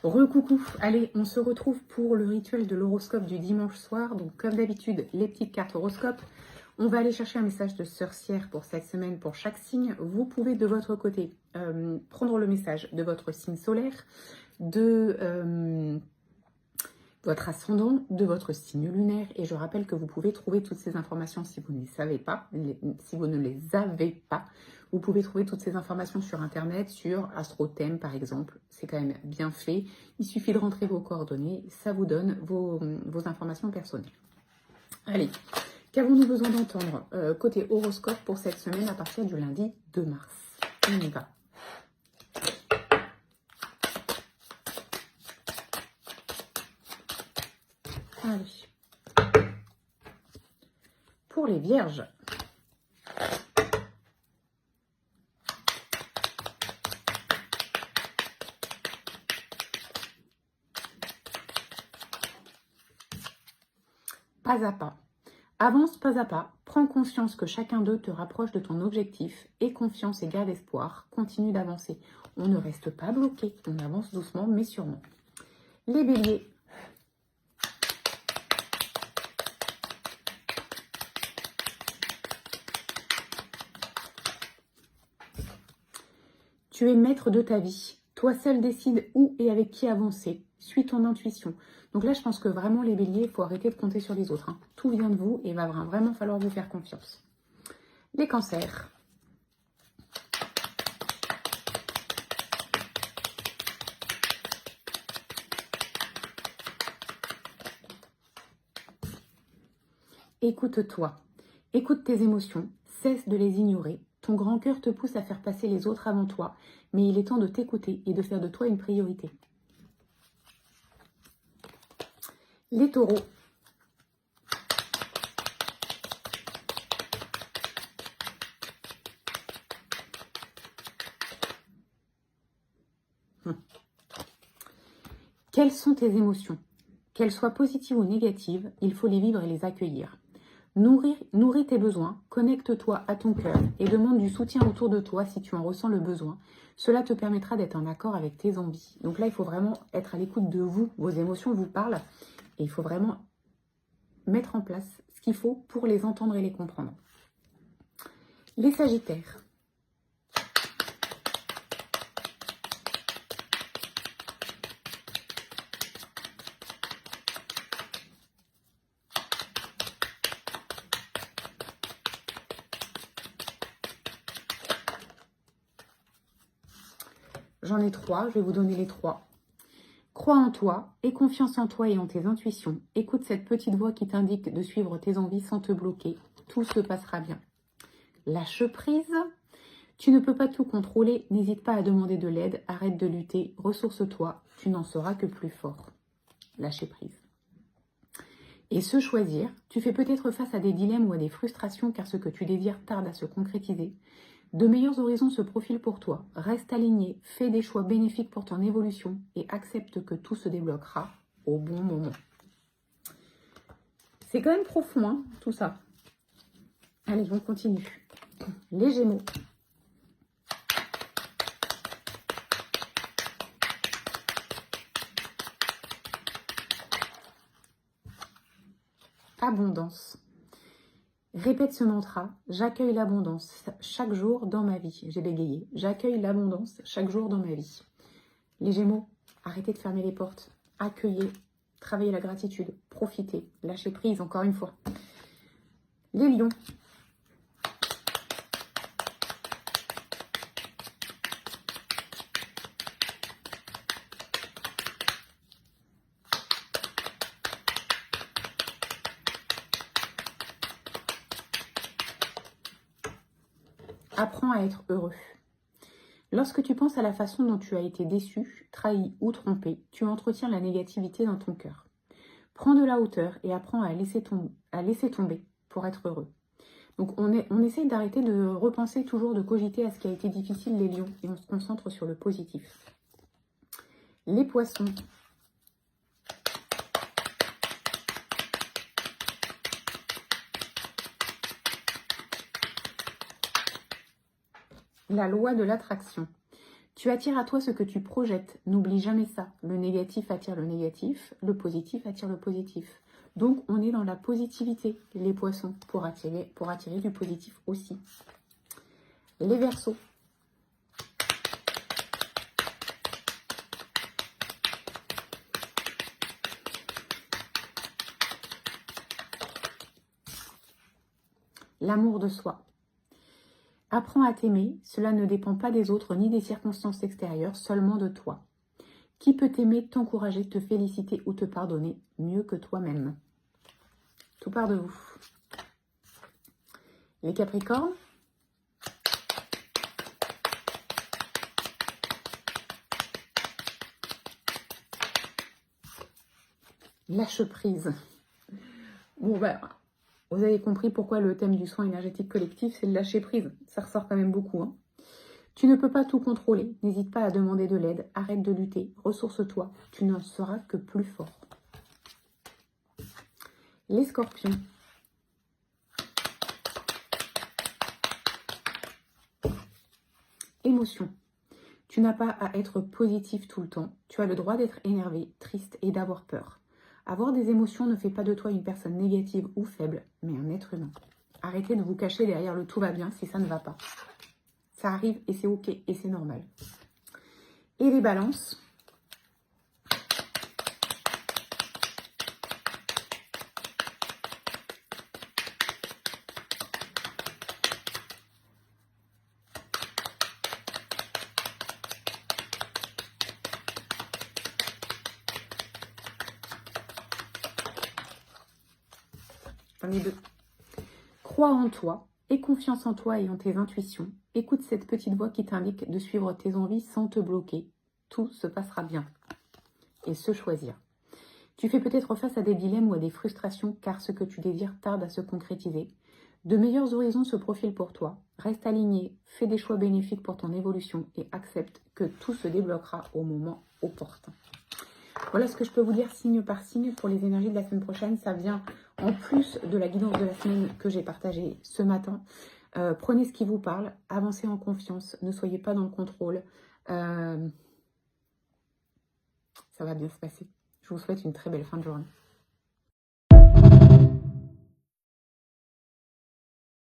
Recoucou, allez, on se retrouve pour le rituel de l'horoscope du dimanche soir. Donc comme d'habitude, les petites cartes horoscope. On va aller chercher un message de sorcière pour cette semaine pour chaque signe. Vous pouvez de votre côté prendre le message de votre signe solaire, de votre ascendant, de votre signe lunaire. Et je rappelle que vous pouvez trouver toutes ces informations si vous ne les savez pas, si vous ne les avez pas. Vous pouvez trouver toutes ces informations sur Internet, sur AstroThème par exemple. C'est quand même bien fait. Il suffit de rentrer vos coordonnées. Ça vous donne vos informations personnelles. Allez, qu'avons-nous besoin d'entendre côté horoscope pour cette semaine à partir du lundi 2 mars? On y va. Allez. Pour les vierges. Pas à pas. Avance pas à pas, prends conscience que chacun d'eux te rapproche de ton objectif, aie confiance et garde espoir, continue d'avancer. On ne reste pas bloqué, on avance doucement mais sûrement. Les béliers. Tu es maître de ta vie. Toi seul décide où et avec qui avancer. Suis ton intuition. Donc là, je pense que vraiment, les béliers, il faut arrêter de compter sur les autres. Tout vient de vous et il va vraiment falloir vous faire confiance. Les cancers. Écoute-toi. Écoute tes émotions. Cesse de les ignorer. Ton grand cœur te pousse à faire passer les autres avant toi, mais il est temps de t'écouter et de faire de toi une priorité. Les taureaux. Quelles sont tes émotions? Qu'elles soient positives ou négatives, il faut les vivre et les accueillir. Nourris tes besoins, connecte-toi à ton cœur et demande du soutien autour de toi si tu en ressens le besoin. Cela te permettra d'être en accord avec tes envies. Donc là, il faut vraiment être à l'écoute de vous. Vos émotions vous parlent et il faut vraiment mettre en place ce qu'il faut pour les entendre et les comprendre. Les sagittaires. J'en ai 3, je vais vous donner les 3. Crois en toi, aie confiance en toi et en tes intuitions. Écoute cette petite voix qui t'indique de suivre tes envies sans te bloquer. Tout se passera bien. Lâche prise. Tu ne peux pas tout contrôler, n'hésite pas à demander de l'aide, arrête de lutter, ressource-toi, tu n'en seras que plus fort. Lâcher prise. Et se choisir, tu fais peut-être face à des dilemmes ou à des frustrations car ce que tu désires tarde à se concrétiser. De meilleurs horizons se profilent pour toi. Reste aligné, fais des choix bénéfiques pour ton évolution et accepte que tout se débloquera au bon moment. C'est quand même profond, hein, tout ça. Allez, on continue. Les Gémeaux. Abondance. Répète ce mantra, j'accueille l'abondance chaque jour dans ma vie. J'ai bégayé, j'accueille l'abondance chaque jour dans ma vie. Les Gémeaux, arrêtez de fermer les portes, accueillez, travaillez la gratitude, profitez, lâchez prise encore une fois. Les Lions. Apprends à être heureux. Lorsque tu penses à la façon dont tu as été déçu, trahi ou trompé, tu entretiens la négativité dans ton cœur. Prends de la hauteur et apprends à laisser tomber pour être heureux. Donc on essaie d'arrêter de repenser toujours, de cogiter à ce qui a été difficile, les lions, et on se concentre sur le positif. Les poissons. La loi de l'attraction. Tu attires à toi ce que tu projettes. N'oublie jamais ça. Le négatif attire le négatif, le positif attire le positif. Donc, on est dans la positivité, les poissons, pour attirer du positif aussi. Les Verseaux. L'amour de soi. Apprends à t'aimer, cela ne dépend pas des autres ni des circonstances extérieures, seulement de toi. Qui peut t'aimer, t'encourager, te féliciter ou te pardonner mieux que toi-même? Tout part de vous. Les Capricornes. Lâche prise. Bon, ben, vous avez compris pourquoi le thème du soin énergétique collectif, c'est le lâcher prise. Ça ressort quand même beaucoup. Hein. Tu ne peux pas tout contrôler. N'hésite pas à demander de l'aide. Arrête de lutter. Ressource-toi. Tu n'en seras que plus fort. Les Scorpions. Émotion. Tu n'as pas à être positif tout le temps. Tu as le droit d'être énervé, triste et d'avoir peur. Avoir des émotions ne fait pas de toi une personne négative ou faible, mais un être humain. Arrêtez de vous cacher derrière le tout va bien si ça ne va pas. Ça arrive et c'est ok et c'est normal. Et les balances. J'en ai deux. Crois en toi, aie confiance en toi et en tes intuitions. Écoute cette petite voix qui t'indique de suivre tes envies sans te bloquer. Tout se passera bien. Et se choisir. Tu fais peut-être face à des dilemmes ou à des frustrations car ce que tu désires tarde à se concrétiser. De meilleurs horizons se profilent pour toi. Reste aligné, fais des choix bénéfiques pour ton évolution et accepte que tout se débloquera au moment opportun. Voilà ce que je peux vous dire signe par signe pour les énergies de la semaine prochaine. Ça vient en plus de la guidance de la semaine que j'ai partagée ce matin. Prenez ce qui vous parle, avancez en confiance, ne soyez pas dans le contrôle. Ça va bien se passer. Je vous souhaite une très belle fin de journée.